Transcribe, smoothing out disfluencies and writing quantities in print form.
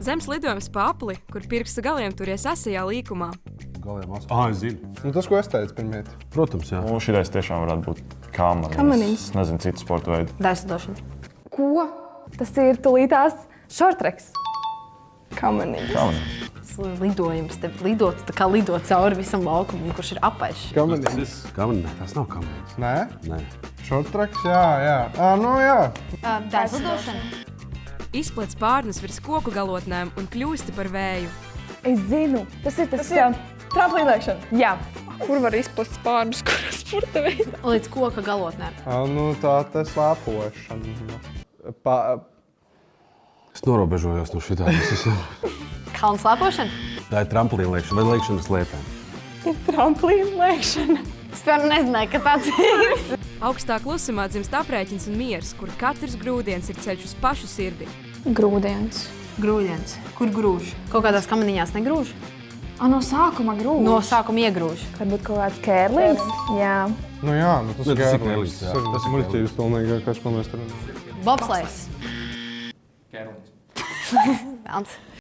Zemes lidojums pa apli, kur pirksta galiem turies asajā līkumā. Galiem es zinu. Nu, tas, ko es teicu pirmie. Protams, jā. Šitais tiešām varētu būt Kamaniņš. Es nezinu citu sporta veidu. Daislidošana. Ko? Tas ir tulītās šortreks. Kamaniņš. Lidojums. Te lidot, tā kā lidot cauri visam laukumam, kurš ir apaišs. Kamaniņš. Kamaniņš. Tas nav kamaniņš. Nē? Nē. Shorttracks, jā. Nu jā. Daislidošana. Izplec pārnes virs koku galotnēm un kļūsti par vēju. Es zinu. Tas ir Tramplīnlēkšana. Jā. Kur var izplast spārnus, kurā sporta veidā? Līdz koka galotnēm. Nu, tā te slēpošana. Es norobežojos no šitā. Kalnu slēpošana. Tā ir tramplīna lēkšana vai lēkšana slēpēm. Tramplīnlēkšana. Es vēl nezināju, ka tāds ir. Augstā klusumā dzimst aprēķins un miers, kur katrs grūdienis ir ceļš uz pašu sirdi. Grūdienis. Grūdienis. Kur grūž? Kaut kādās kamaniņās negrūž? No sākuma grūž. No sākuma iegrūž. Varbūt kaut kāds kērlings. Jā. Nu jā, tas Ne, ir tas ir kērlings. kērlings, jā. Tas ir muļķības pilnīgākais, ko mēs tur runājam. Bobslejs. Velns.